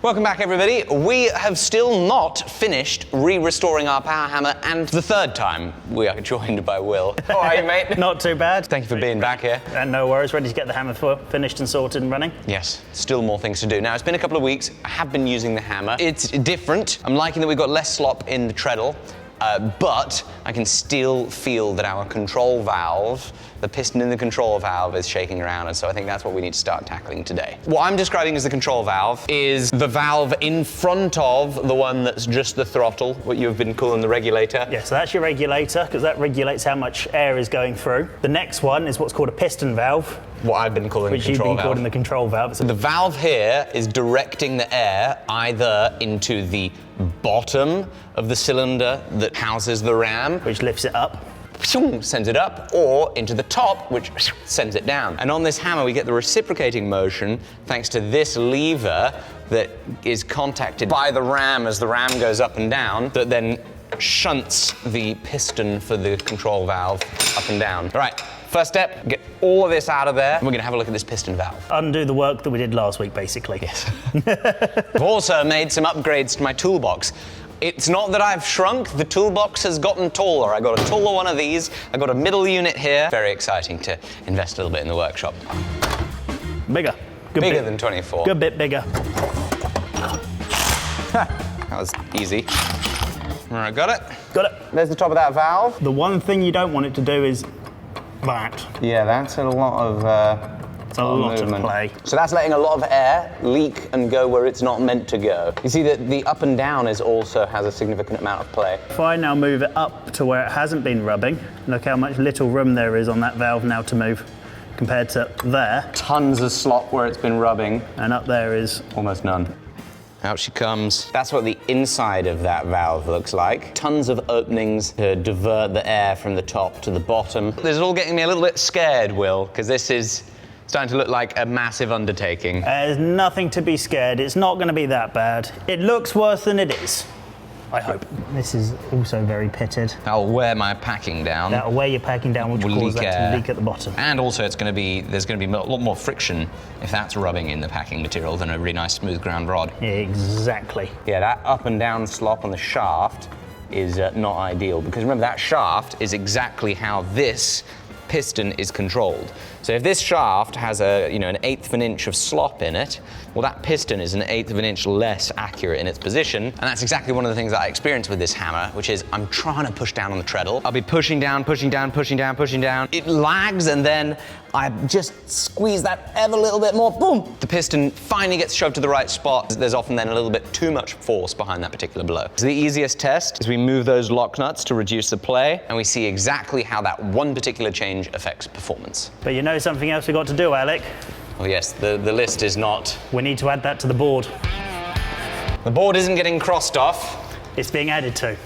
Welcome back, everybody. We have still not finished re-restoring our power hammer, and the third time we are joined by Will. How are you, mate? Not too bad. Thank you for being back here. And no worries, ready to get the hammer finished and sorted and running? Yes, still more things to do. Now, it's been a couple of weeks. I have been using the hammer. It's different. I'm liking that we've got less slop in the treadle, but I can still feel that our control valve, the piston in the control valve, is shaking around, and so I think that's what we need to start tackling today. What I'm describing as the control valve is the valve in front of the one that's just the throttle, what you've been calling the regulator. Yeah, so that's your regulator, because that regulates how much air is going through. The next one is what's called a piston valve. What I've been calling the control valve. Which you've been calling the control valve. So the valve here is directing the air either into the bottom of the cylinder that houses the ram, which lifts it up, sends it up, or into the top, which sends it down. And on this hammer, we get the reciprocating motion thanks to this lever that is contacted by the ram as the ram goes up and down, that then shunts the piston for the control valve up and down. All right, first step, get all of this out of there, and we're gonna have a look at this piston valve. Undo the work that we did last week, basically. Yes. I've also made some upgrades to my toolbox. It's not that I've shrunk, the toolbox has gotten taller. I got a taller one of these, I got a middle unit here. Very exciting to invest a little bit in the workshop. Bigger. Bigger than 24. Good bit bigger. That was easy. All right, got it? Got it. There's the top of that valve. The one thing you don't want it to do is that. Yeah, that's a lot of it's a lot of play. So that's letting a lot of air leak and go where it's not meant to go. You see that the up and down also has a significant amount of play. If I now move it up to where it hasn't been rubbing, look how much little room there is on that valve now to move compared to there. Tons of slop where it's been rubbing. And up there is almost none. Out she comes. That's what the inside of that valve looks like. Tons of openings to divert the air from the top to the bottom. This is all getting me a little bit scared, Will, because this is starting to look like a massive undertaking. There's nothing to be scared. It's not going to be that bad. It looks worse than it is, I hope. This is also very pitted. I'll wear my packing down. That'll wear your packing down, which will cause that to leak at the bottom. And also there's going to be a lot more friction if that's rubbing in the packing material than a really nice smooth ground rod. Exactly. Yeah, that up and down slop on the shaft is not ideal, because remember, that shaft is exactly how this piston is controlled. So if this shaft has an 1/8 of an inch of slop in it, well, that piston is an 1/8 of an inch less accurate in its position. And that's exactly one of the things that I experience with this hammer, which is I'm trying to push down on the treadle. I'll be pushing down, pushing down, pushing down, pushing down. It lags, and then I just squeeze that ever little bit more, boom! The piston finally gets shoved to the right spot. There's often then a little bit too much force behind that particular blow. So the easiest test is we move those lock nuts to reduce the play, and we see exactly how that one particular change affects performance. But you know something else we've got to do, Alec? Oh yes, the list is not. We need to add that to the board. The board isn't getting crossed off. It's being added to.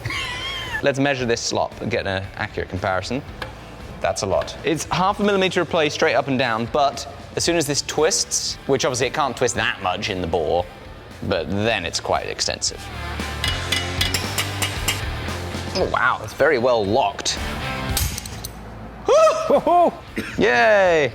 Let's measure this slop and get an accurate comparison. That's a lot. It's 0.5 millimeter of play straight up and down, but as soon as this twists, which obviously it can't twist that much in the bore, but then it's quite extensive. Oh wow, it's very well locked. Yay!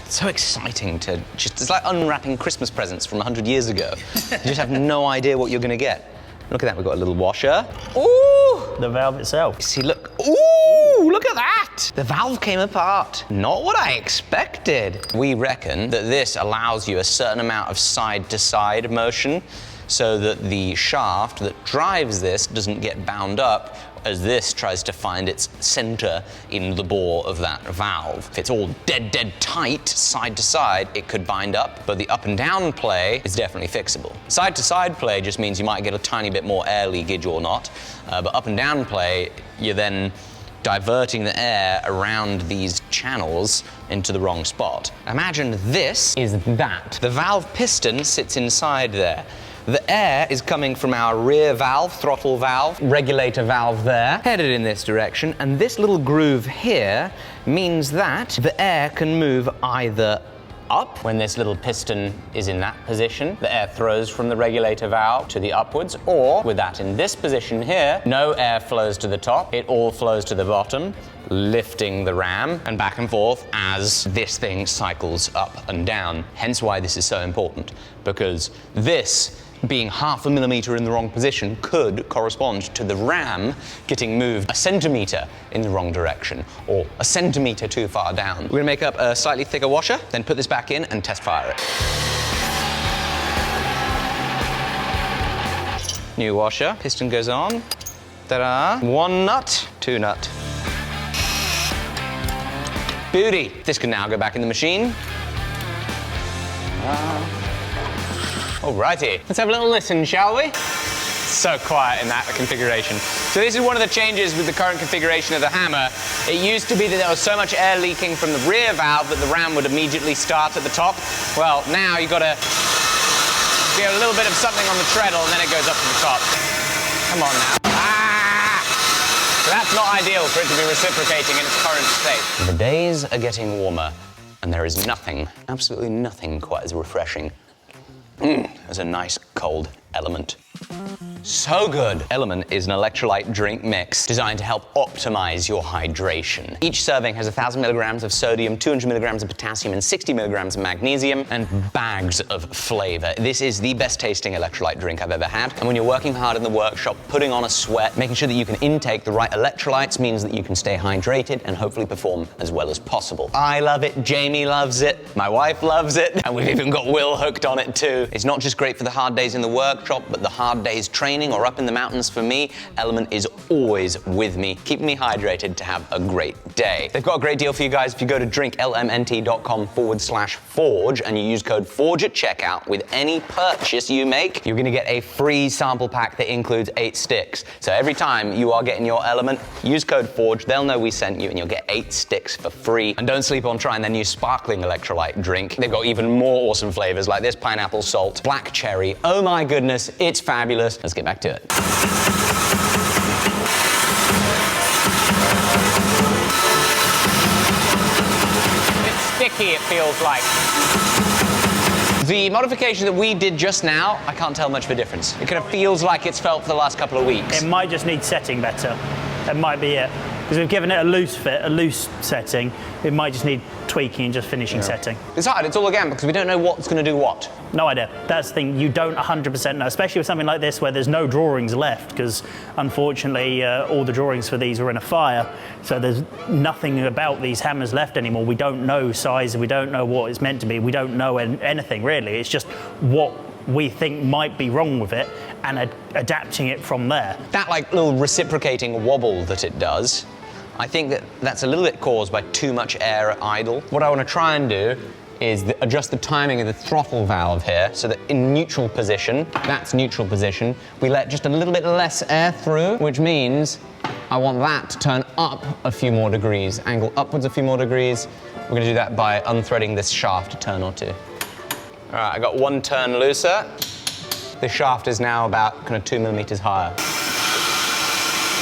It's so exciting to it's like unwrapping Christmas presents from 100 years ago. You just have no idea what you're gonna get. Look at that, we've got a little washer. Ooh! The valve itself. See, look, ooh, look at that! The valve came apart. Not what I expected. We reckon that this allows you a certain amount of side-to-side motion so that the shaft that drives this doesn't get bound up as this tries to find its center in the bore of that valve. If it's all dead tight, side to side, it could bind up, but the up and down play is definitely fixable. Side to side play just means you might get a tiny bit more air leakage or not, but up and down play, you're then diverting the air around these channels into the wrong spot. Imagine this is that. The valve piston sits inside there. The air is coming from our rear valve, throttle valve, regulator valve there, headed in this direction, and this little groove here means that the air can move either up when this little piston is in that position. The air throws from the regulator valve to the upwards, or with that in this position here, no air flows to the top, it all flows to the bottom. lifting the ram and back and forth as this thing cycles up and down. Hence why this is so important, because this being half a millimeter in the wrong position could correspond to the ram getting moved a centimeter in the wrong direction or a centimeter too far down. We're gonna make up a slightly thicker washer, then put this back in and test fire it. New washer, piston goes on. Ta-da. 1 nut, 2 nut. Beauty. This can now go back in the machine. Alrighty, let's have a little listen, shall we? So quiet in that configuration. So this is one of the changes with the current configuration of the hammer. It used to be that there was so much air leaking from the rear valve that the ram would immediately start at the top. Well, now you've got to get a little bit of something on the treadle and then it goes up to the top. Come on now. So that's not ideal for it to be reciprocating in its current state. The days are getting warmer and there is nothing, absolutely nothing quite as refreshing as a nice cold Element. So good. Element is an electrolyte drink mix designed to help optimize your hydration. Each serving has 1,000 milligrams of sodium, 200 milligrams of potassium, and 60 milligrams of magnesium, and bags of flavor. This is the best tasting electrolyte drink I've ever had. And when you're working hard in the workshop, putting on a sweat, making sure that you can intake the right electrolytes means that you can stay hydrated and hopefully perform as well as possible. I love it, Jamie loves it, my wife loves it, and we've even got Will hooked on it too. It's not just great for the hard days in the workshop, but the hard days training or up in the mountains for me. Element is always with me, keeping me hydrated to have a great day. They've got a great deal for you guys. If you go to drinklmnt.com/forge and you use code FORGE at checkout with any purchase you make, you're gonna get a free sample pack that includes 8 sticks. So every time you are getting your Element, use code FORGE, they'll know we sent you and you'll get 8 sticks for free. And don't sleep on trying their new sparkling electrolyte drink. They've got even more awesome flavors like this pineapple salt, black cherry. Oh my goodness, it's fabulous. Let's get back to it. It's sticky, it feels like. The modification that we did just now, I can't tell much of a difference. It kind of feels like it's felt for the last couple of weeks. It might just need setting better. That might be it. Because we've given it a loose fit, a loose setting. It might just need tweaking and just finishing setting. It's hard, it's all again, because we don't know what's going to do what. No idea. That's the thing, you don't 100% know, especially with something like this where there's no drawings left, because unfortunately all the drawings for these are in a fire, so there's nothing about these hammers left anymore. We don't know size, we don't know what it's meant to be, we don't know anything really. It's just what we think might be wrong with it and adapting it from there. That like little reciprocating wobble that it does, I think that that's a little bit caused by too much air at idle. What I want to try and do is adjust the timing of the throttle valve here so that in neutral position, that's neutral position, we let just a little bit less air through, which means I want that to turn up a few more degrees, angle upwards a few more degrees. We're going to do that by unthreading this shaft a turn or two. All right, I got 1 turn looser. The shaft is now about kind of 2 millimeters higher.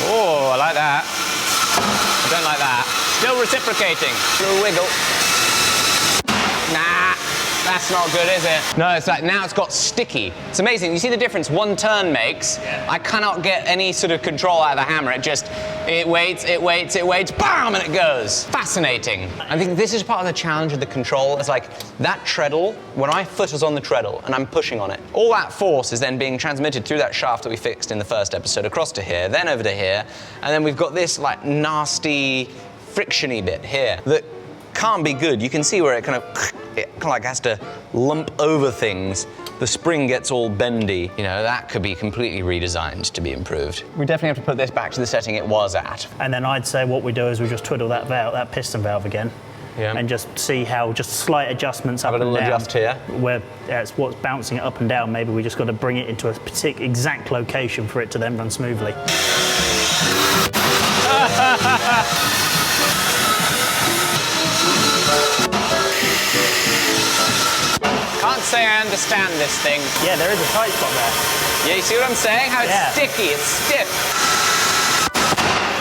Oh, I like that. I don't like that. Still reciprocating. Little wiggle. Nah, that's not good, is it? No, it's like now it's got sticky. It's amazing. You see the difference 1 turn makes? Yeah. I cannot get any sort of control out of the hammer. It waits, bam, and it goes. Fascinating. I think this is part of the challenge of the control. It's like that treadle, when my foot is on the treadle and I'm pushing on it, all that force is then being transmitted through that shaft that we fixed in the first episode across to here, then over to here, and then we've got this like nasty friction-y bit here that can't be good. You can see where it kind of like has to lump over things. The spring gets all bendy. You know, that could be completely redesigned to be improved. We definitely have to put this back to the setting it was at. And then I'd say what we do is we just twiddle that valve, that piston valve again. Yeah. And just see how just slight adjustments up and down. Have a little adjust here. Where it's what's bouncing it up and down. Maybe we just got to bring it into a particular exact location for it to then run smoothly. Can't say I understand this thing. Yeah, there is a tight spot there. Yeah, you see what I'm saying? How it's sticky, it's stiff.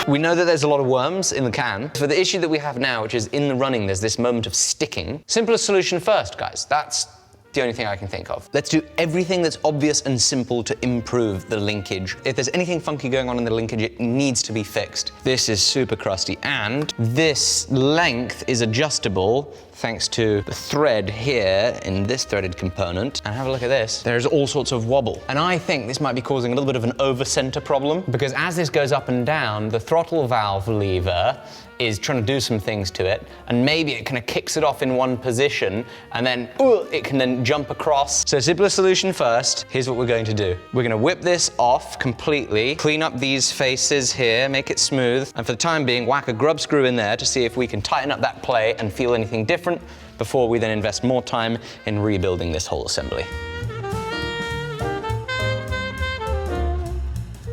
We know that there's a lot of worms in the can. For the issue that we have now, which is in the running, there's this moment of sticking. Simplest solution first, guys. That's the only thing I can think of. Let's do everything that's obvious and simple to improve the linkage. If there's anything funky going on in the linkage, it needs to be fixed. This is super crusty, and this length is adjustable thanks to the thread here in this threaded component. And have a look at this. There's all sorts of wobble. And I think this might be causing a little bit of an over-center problem, because as this goes up and down, the throttle valve lever is trying to do some things to it, and maybe it kind of kicks it off in one position, and then it can then jump across. So simplest solution first, here's what we're going to do. We're gonna whip this off completely, clean up these faces here, make it smooth, and for the time being, whack a grub screw in there to see if we can tighten up that plate and feel anything different before we then invest more time in rebuilding this whole assembly.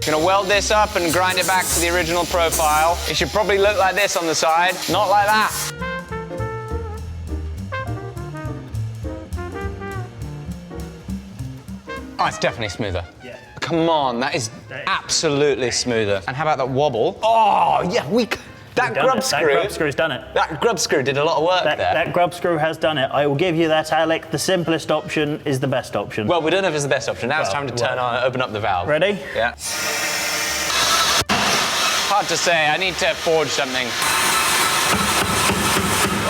Gonna weld this up and grind it back to the original profile. It should probably look like this on the side, not like that. Oh, it's definitely smoother. Yeah. Come on, that is absolutely smoother. And how about that wobble? Oh, yeah, that grub screw. That grub screw's done it. That grub screw did a lot of work there. That grub screw has done it. I will give you that, Alec. The simplest option is the best option. Well, we don't know if it's the best option. Now it's time to turn on and open up the valve. Ready? Yeah. Hard to say. I need to forge something.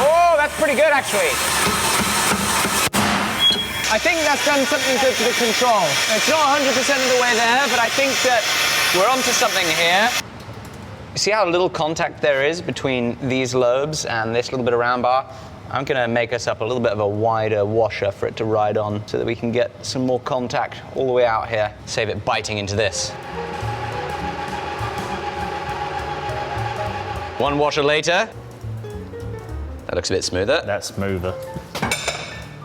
Oh, that's pretty good, actually. I think that's done something good to the control. It's not 100% of the way there, but I think that we're onto something here. See how little contact there is between these lobes and this little bit of round bar? I'm gonna make us up a little bit of a wider washer for it to ride on so that we can get some more contact all the way out here. Save it biting into this. One washer later. That looks a bit smoother. That's smoother.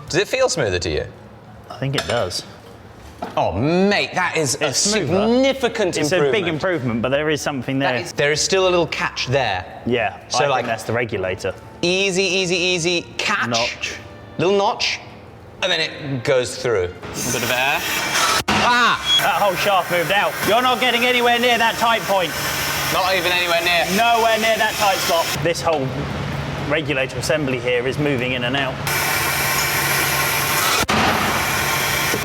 Does it feel smoother to you? I think it does. Oh, mate, that is a significant improvement. It's a big improvement, but there is something there. There is still a little catch there. Yeah, so I think that's the regulator. Easy, easy, easy, catch. Notch. Little notch, and then it goes through. A bit of air. Ah! That whole shaft moved out. You're not getting anywhere near that tight point. Not even anywhere near. Nowhere near that tight spot. This whole regulator assembly here is moving in and out.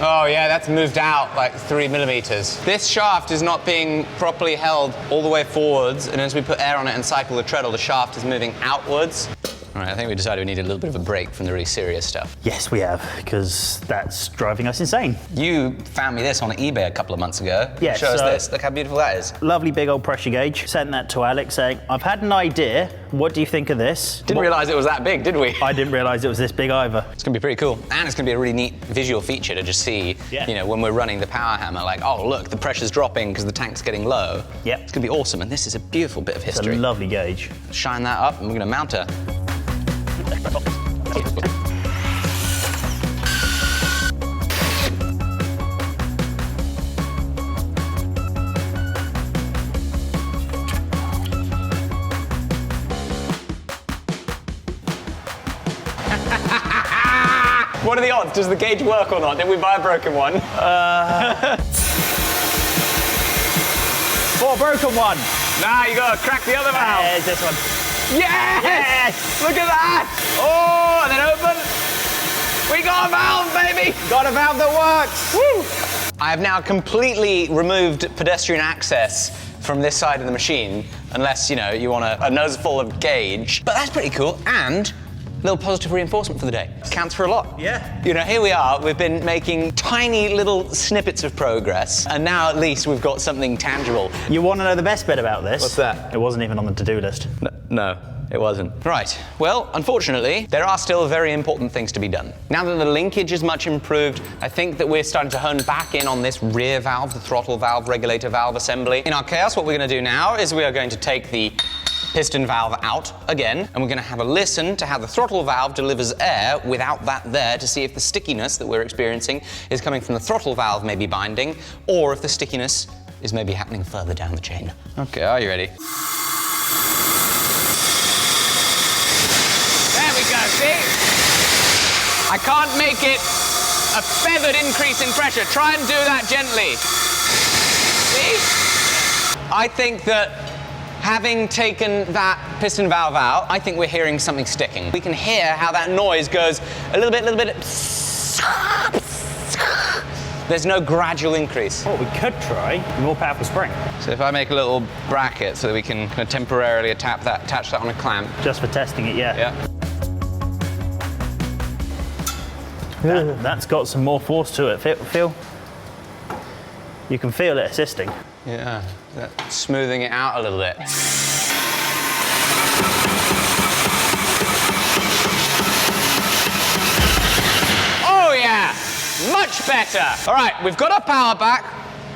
Oh yeah, that's moved out like 3 millimeters. This shaft is not being properly held all the way forwards, and as we put air on it and cycle the treadle, the shaft is moving outwards. All right, I think we decided we needed a little bit of a break from the really serious stuff. Yes, we have, because that's driving us insane. You found me this on eBay a couple of months ago. Yeah, Show us this. Look how beautiful that is. Lovely big old pressure gauge. Sent that to Alec saying, I've had an idea. What do you think of this? Didn't realise it was that big, did we? I didn't realise it was this big either. It's going to be pretty cool. And it's going to be a really neat visual feature to just see, you know, when we're running the power hammer, like, oh, look, the pressure's dropping because the tank's getting low. Yep. It's going to be awesome. And this is a beautiful bit of history. It's a lovely gauge. Shine that up and we're going to mount her. What are the odds? Does the gauge work or not? Did we buy a broken one? Oh, broken one. Nah, you gotta crack the other valve. There's this one. Yes! Yes! Look at that! Oh, and then open. We got a valve, baby! Got a valve that works. Woo! I have now completely removed pedestrian access from this side of the machine, unless, you know, you want a nose full of gauge. But that's pretty cool, and a little positive reinforcement for the day. Counts for a lot. Yeah. You know, here we are, we've been making tiny little snippets of progress, and now at least we've got something tangible. You want to know the best bit about this? What's that? It wasn't even on the to-do list. No, it wasn't. Right, well, unfortunately, there are still very important things to be done. Now that the linkage is much improved, I think that we're starting to hone back in on this rear valve, the throttle valve, regulator valve assembly. In our chaos, what we're going to do now is we are going to take the piston valve out again, and we're going to have a listen to how the throttle valve delivers air without that there to see if the stickiness that we're experiencing is coming from the throttle valve maybe binding, or if the stickiness is maybe happening further down the chain. Okay, are you ready? There we go, see? I can't make it a feathered increase in pressure. Try and do that gently. See? I think that having taken that piston valve out, I think we're hearing something sticking. We can hear how that noise goes a little bit, There's no gradual increase. What we could try, a more powerful spring. So if I make a little bracket so that we can kind of temporarily attach that on a clamp. Just for testing it, yeah. Yeah. That's got some more force to it, feel? You can feel it assisting. Yeah, smoothing it out a little bit. Oh yeah, much better. All right, we've got our power back.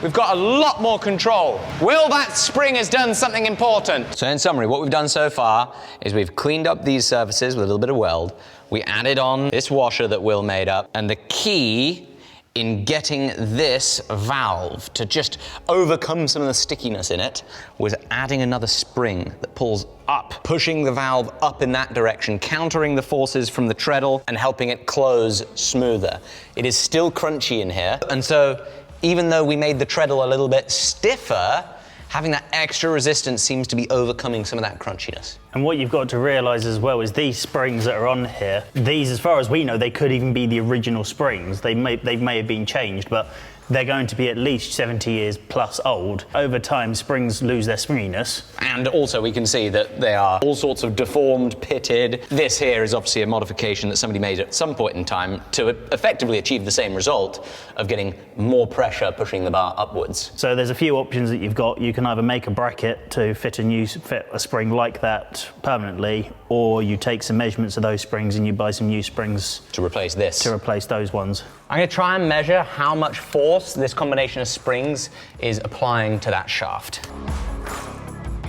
We've got a lot more control. Will that spring has done something important? So in summary, what we've done so far is we've cleaned up these surfaces with a little bit of weld. We added on this washer that Will made up, and the key in getting this valve to just overcome some of the stickiness in it was adding another spring that pulls up, pushing the valve up in that direction, countering the forces from the treadle and helping it close smoother. It is still crunchy in here, and so even though we made the treadle a little bit stiffer, having that extra resistance seems to be overcoming some of that crunchiness. And what you've got to realise as well is these springs that are on here, these, as far as we know, they could even be the original springs. They may have been changed, but they're going to be at least 70 years plus old. Over time, springs lose their springiness. And also we can see that they are all sorts of deformed, pitted. This here is obviously a modification that somebody made at some point in time to effectively achieve the same result of getting more pressure pushing the bar upwards. So there's a few options that you've got. You can either make a bracket to fit a spring like that permanently, or you take some measurements of those springs and you buy some new springs to replace this. To replace those ones. I'm going to try and measure how much force this combination of springs is applying to that shaft.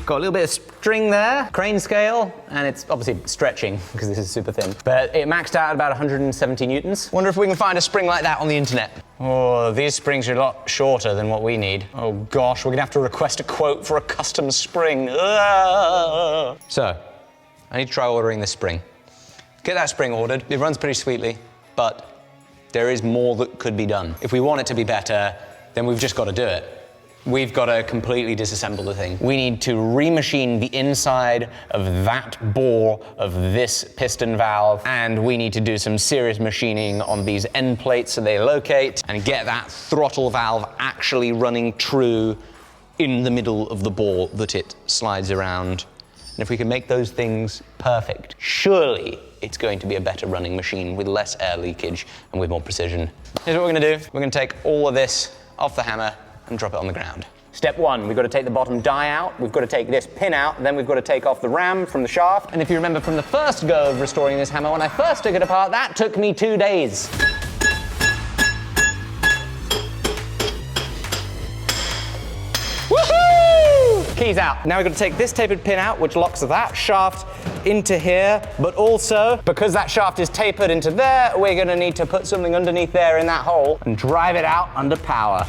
Got a little bit of string there, crane scale, and it's obviously stretching because this is super thin. But it maxed out at about 170 newtons. Wonder if we can find a spring like that on the internet. Oh, these springs are a lot shorter than what we need. Oh gosh, we're gonna have to request a quote for a custom spring. Ah. So, I need to try ordering this spring. Get that spring ordered. It runs pretty sweetly, but there is more that could be done. If we want it to be better, then we've just got to do it. We've got to completely disassemble the thing. We need to remachine the inside of that bore of this piston valve, and we need to do some serious machining on these end plates so they locate, and get that throttle valve actually running true in the middle of the bore that it slides around. And if we can make those things perfect, surely it's going to be a better running machine with less air leakage and with more precision. Here's what we're gonna do. We're gonna take all of this off the hammer and drop it on the ground. Step one, we've got to take the bottom die out, we've got to take this pin out, then we've got to take off the ram from the shaft. And if you remember from the first go of restoring this hammer, when I first took it apart, that took me 2 days. Keys out. Now we've got to take this tapered pin out, which locks that shaft into here, but also, because that shaft is tapered into there, we're going to need to put something underneath there in that hole and drive it out under power.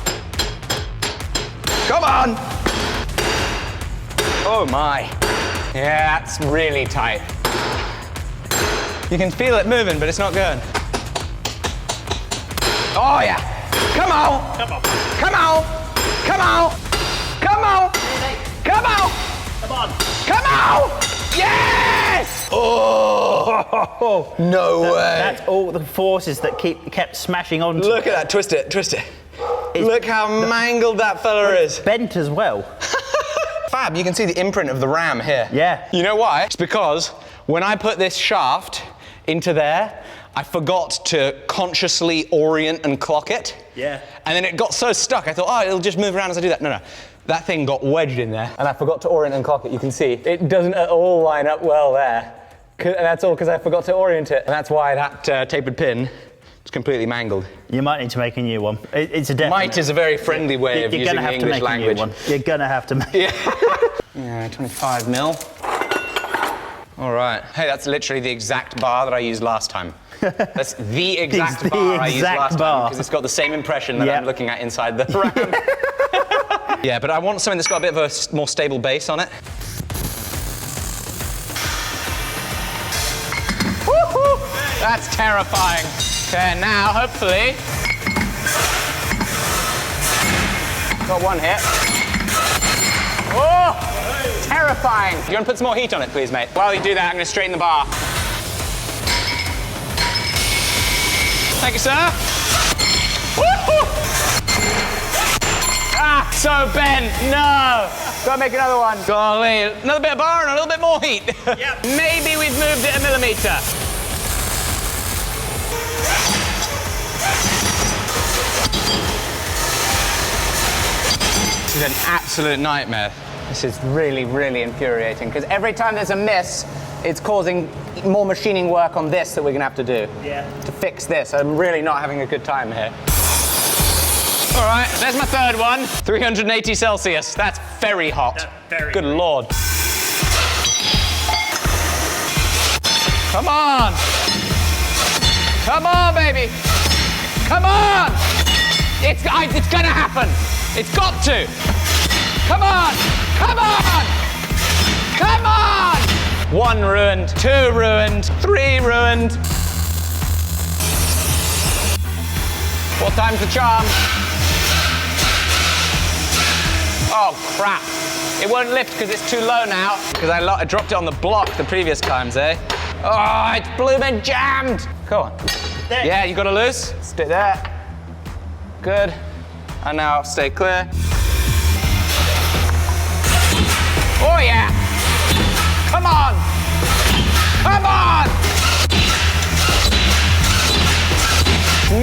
Come on! Oh my. Yeah, that's really tight. You can feel it moving, but it's not going. Oh yeah! Come on! Come on! Come on! Come on! Come on! Come on! Come on! Come on! Yes! Oh! No way! That's all the forces that kept smashing onto Look at that! Twist it! Twist it! Look how mangled that fella is. Bent as well. Fab! You can see the imprint of the ram here. Yeah. You know why? It's because when I put this shaft into there, I forgot to consciously orient and clock it. Yeah. And then it got so stuck, I thought, oh, it'll just move around as I do that. No, no. That thing got wedged in there, and I forgot to orient and clock it. You can see it doesn't at all line up well there. And that's all because I forgot to orient it. And that's why that tapered pin is completely mangled. You might need to make a new one. It's a definite. Might is a very friendly way of using the English language. You're gonna have to make. Yeah, 25 mil. All right. Hey, that's literally the exact bar that I used last time. That's the exact bar I used last time because it's got the same impression that I'm looking at inside the ram. Yeah, but I want something that's got a bit of a more stable base on it. Woo-hoo! That's terrifying. Okay, now hopefully. Got one hit. Oh! Terrifying. Do you want to put some more heat on it, please, mate? While you do that, I'm going to straighten the bar. Thank you, sir. so bent. No. Gotta make another one. Golly. Another bit of bar and a little bit more heat. Yep. Maybe we've moved it a millimeter. This is an absolute nightmare. This is really, really infuriating because every time there's a miss, it's causing more machining work on this that we're gonna have to do. Yeah. To fix this. I'm really not having a good time here. All right, there's my third one. 380 Celsius. That's very hot. That's very good hot. Lord. Come on. Come on, baby. Come on. It's gonna happen. It's got to. Come on. Come on. Come on. 1 ruined, 2 ruined, 3 ruined. 4 times the charm. Oh, crap. It won't lift because it's too low now. Because I dropped it on the block the previous times, eh? Oh, it's blooming jammed. Go on. There. Yeah, you got it loose? Stick there. Good. And now stay clear. Oh, yeah. Come on. Come on.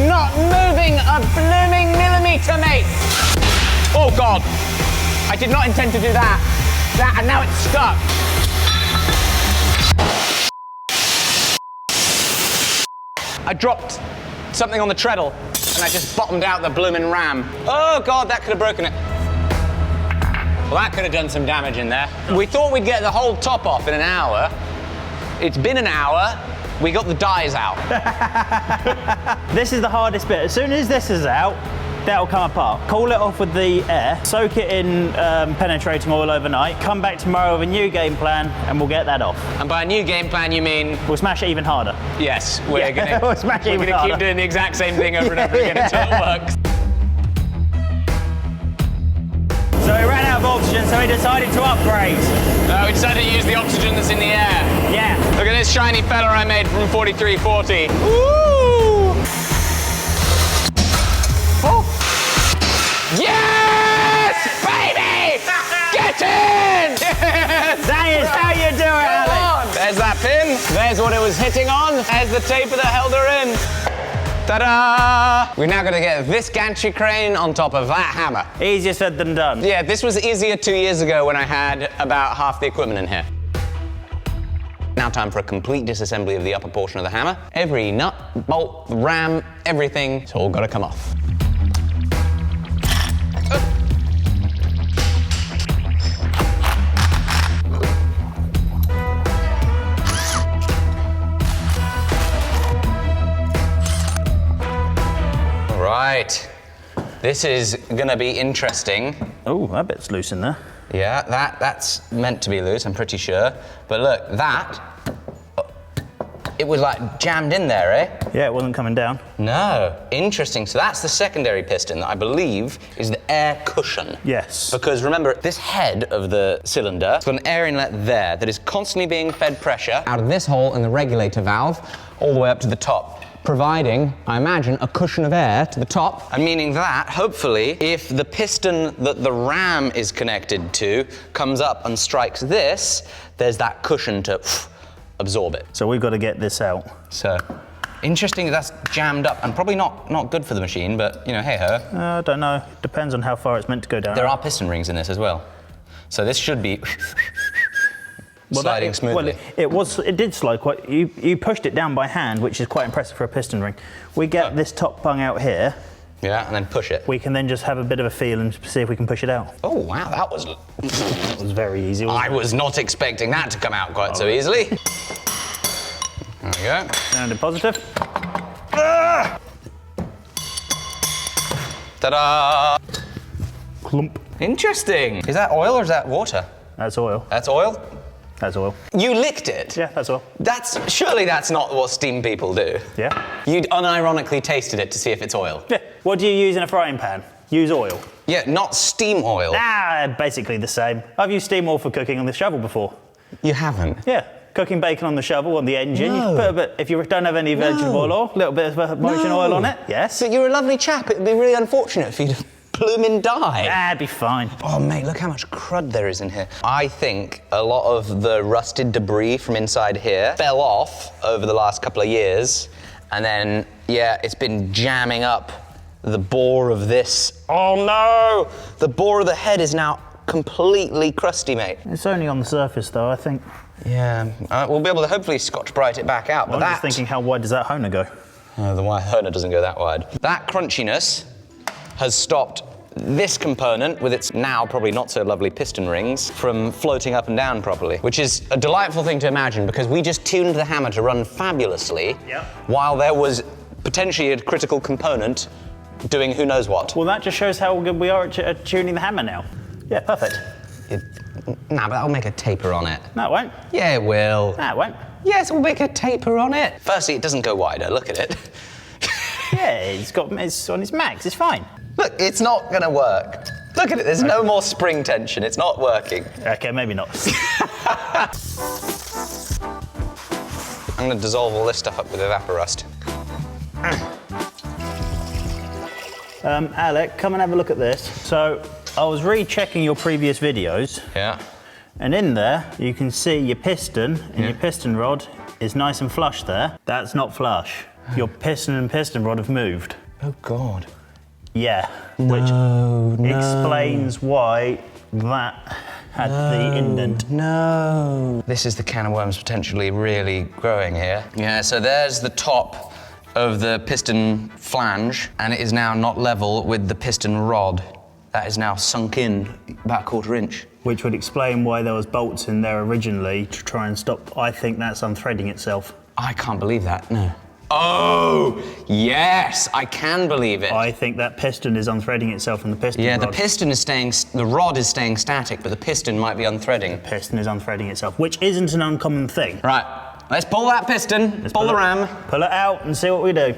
Not moving a blooming millimeter, mate. Oh, God. I did not intend to do that. And now it's stuck. I dropped something on the treadle and I just bottomed out the blooming ram. Oh, God, that could have broken it. Well, that could have done some damage in there. We thought we'd get the whole top off in an hour. It's been an hour. We got the dies out. This is the hardest bit. As soon as this is out, that'll come apart. Cool it off with the air, soak it in penetrating oil overnight, come back tomorrow with a new game plan, and we'll get that off. And by a new game plan, you mean? We'll smash it even harder. Yes, we're gonna we'll smash it even harder. keep doing the exact same thing over and over again until it works. So we ran out of oxygen, so we decided to upgrade. No, we decided to use the oxygen that's in the air. Yeah. Look at this shiny fella I made from 4340. Woo! Oh. Yes, baby! Get in! Yes! That is how you do it, Come Alec. on. There's that pin. There's what it was hitting on. There's the taper that held her in. Ta-da! We're now going to get this gantry crane on top of that hammer. Easier said than done. Yeah, this was easier 2 years ago when I had about half the equipment in here. Now time for a complete disassembly of the upper portion of the hammer. Every nut, bolt, ram, everything, it's all got to come off. Right, this is gonna be interesting. Oh, that bit's loose in there. Yeah, that's meant to be loose, I'm pretty sure. But look, it was like jammed in there, eh? Yeah, it wasn't coming down. No, interesting. So that's the secondary piston that I believe is the air cushion. Yes. Because remember, this head of the cylinder, it's got an air inlet there that is constantly being fed pressure out of this hole in the regulator valve all the way up to the top, providing, I imagine, a cushion of air to the top, and meaning that, hopefully, if the piston that the ram is connected to comes up and strikes this, there's that cushion to absorb it. So we've got to get this out. So, interesting that's jammed up, and probably not good for the machine, but, you know, hey-ho. I don't know. Depends on how far it's meant to go down. There are piston rings in this as well. So this should be sliding smoothly. Well, it did slide quite. You pushed it down by hand, which is quite impressive for a piston ring. We get this top bung out here. Yeah, and then push it. We can then just have a bit of a feel and see if we can push it out. Oh wow, that was very easy. I was not expecting that to come out quite so easily. There we go. Sounded positive. Ta-da! Clump. Interesting. Is that oil or is that water? That's oil. That's oil? That's oil. You licked it? Yeah, that's oil. Surely that's not what steam people do. Yeah. You'd unironically tasted it to see if it's oil. Yeah. What do you use in a frying pan? Use oil. Yeah, not steam oil. Basically the same. I've used steam oil for cooking on the shovel before. You haven't? Yeah. Cooking bacon on the shovel on the engine. No. You put a bit, if you don't have any vegetable oil, a little bit of motion oil on it. Yes. But you're a lovely chap. It'd be really unfortunate for you to blooming die. That'd be fine. Oh, mate, look how much crud there is in here. I think a lot of the rusted debris from inside here fell off over the last couple of years, and then, yeah, it's been jamming up the bore of this. Oh, no! The bore of the head is now completely crusty, mate. It's only on the surface, though, I think. Yeah, we'll be able to hopefully Scotch-Brite it back out, but I'm just thinking, how wide does that Honer go? Oh, the Honer doesn't go that wide. That crunchiness has stopped this component, with its now probably not so lovely piston rings, from floating up and down properly, which is a delightful thing to imagine because we just tuned the hammer to run fabulously while there was potentially a critical component doing who knows what. Well, that just shows how good we are at tuning the hammer now. Yeah, perfect. Nah, but that'll make a taper on it. No, it won't. Yeah, it will. No, it won't. Yes, we'll make a taper on it. Firstly, it doesn't go wider. Look at it. Yeah, it's on its max. It's fine. Look, it's not going to work. Look at it. There's no more spring tension. It's not working. Okay, maybe not. I'm going to dissolve all this stuff up with evaporust. Alec, come and have a look at this. So, I was rechecking your previous videos. Yeah. And in there, you can see your piston and your piston rod is nice and flush there. That's not flush. Your piston and piston rod have moved. Oh, God. Yeah. Which explains why that had the indent. No. This is the can of worms potentially really growing here. Yeah, so there's the top of the piston flange, and it is now not level with the piston rod. That is now sunk in about a 1/4 inch. Which would explain why there was bolts in there originally to try and stop. I think that's unthreading itself. I can't believe that, no. Oh, yes, I can believe it. I think that piston is unthreading itself from the piston Yeah, rod. the piston is the rod is staying static, but the piston might be unthreading. The piston is unthreading itself, which isn't an uncommon thing. Right, let's pull that piston, Let's pull the ram. Pull it out and see what we do.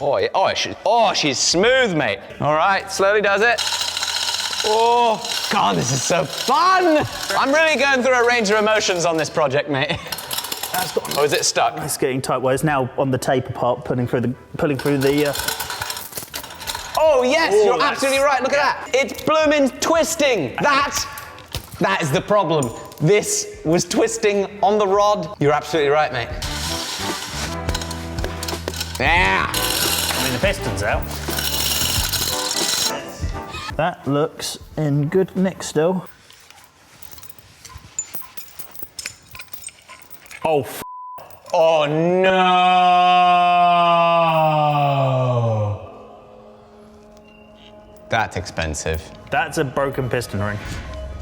Oh, she's smooth, mate. All right, slowly does it. Oh, God, this is so fun. I'm really going through a range of emotions on this project, mate. Oh, is it stuck? It's getting tight. Well, it's now on the taper part, pulling through the. Oh, yes, you're absolutely right. Look at that. It's blooming twisting. That is the problem. This was twisting on the rod. You're absolutely right, mate. Yeah. I mean, the piston's out. That looks in good nick still. Oh, Oh, no. That's expensive. that's a broken piston ring.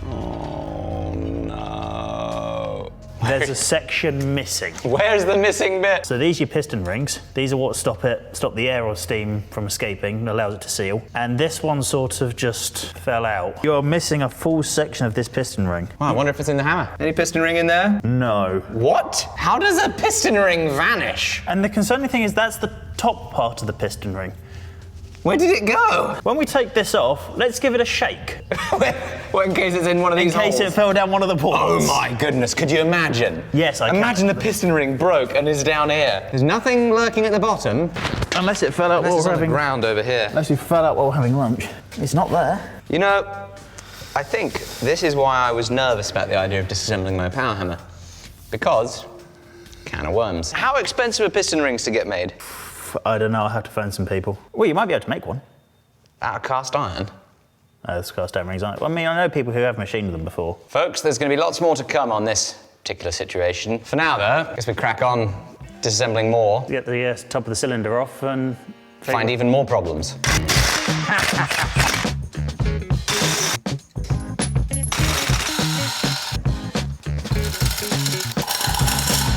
Oh, no. There's a section missing. Where's the missing bit? So these are your piston rings. These are what stop the air or steam from escaping, allows it to seal. And this one sort of just fell out. You're missing a full section of this piston ring. Oh, I wonder if it's in the hammer. Any piston ring in there? No. What? How does a piston ring vanish? And the concerning thing is that's the top part of the piston ring. Where did it go? When we take this off, let's give it a shake. Well, in case it's in one of these In case holes. it fell down one of the ports. Oh my goodness, could you imagine? Yes, I can. Imagine the piston ring broke and is down here. There's nothing lurking at the bottom. Unless it fell out Unless while it's we're on the having ground over here. Unless we fell out while we're having lunch. It's not there. You know, I think this is why I was nervous about the idea of disassembling my power hammer. Because, can of worms. How expensive are piston rings to get made? I don't know, I'll have to phone some people. Well, you might be able to make one. Out of cast iron? Those cast iron rings aren't. I mean, I know people who have machined them before. Folks, there's going to be lots more to come on this particular situation. For now, though, I guess we crack on disassembling more. Get the top of the cylinder off and Find even more problems.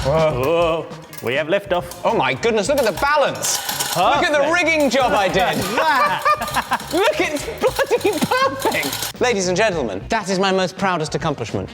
Whoa. We have liftoff. Oh my goodness, look at the balance. Look at the rigging job I did. Look, it's bloody perfect. Ladies and gentlemen, that is my most proudest accomplishment.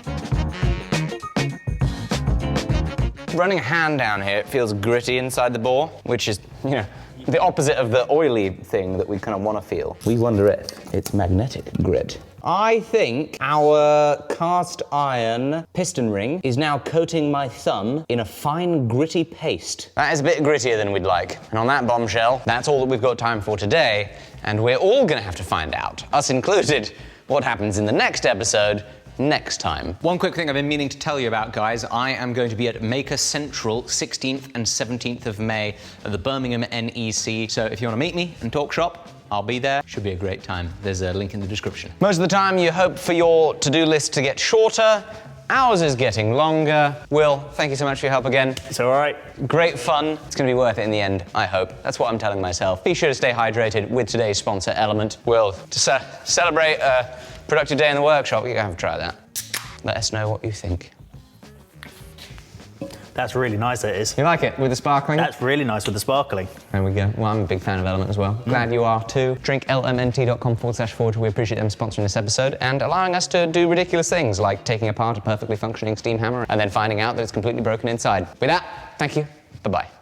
Running a hand down here, it feels gritty inside the bore, which is, you know, the opposite of the oily thing that we kind of want to feel. We wonder if it's magnetic grit. I think our cast iron piston ring is now coating my thumb in a fine gritty paste. That is a bit grittier than we'd like. And on that bombshell, that's all that we've got time for today, and we're all gonna have to find out, us included, what happens in the next episode next time. One quick thing I've been meaning to tell you about, guys. I am going to be at Maker Central 16th and 17th of May at the Birmingham NEC. So if you want to meet me and talk shop, I'll be there. Should be a great time. There's a link in the description. Most of the time you hope for your to-do list to get shorter. Ours is getting longer. Will, thank you so much for your help again. It's all right. Great fun. It's going to be worth it in the end, I hope. That's what I'm telling myself. Be sure to stay hydrated with today's sponsor, Element. Will, to celebrate a productive day in the workshop, you have to try that. Let us know what you think. That's really nice, it is. You like it with the sparkling? That's really nice with the sparkling. There we go. Well, I'm a big fan of Element as well. Glad you are too. drinklmnt.com/forward. We appreciate them sponsoring this episode and allowing us to do ridiculous things like taking apart a perfectly functioning steam hammer and then finding out that it's completely broken inside. With that, thank you. Bye-bye.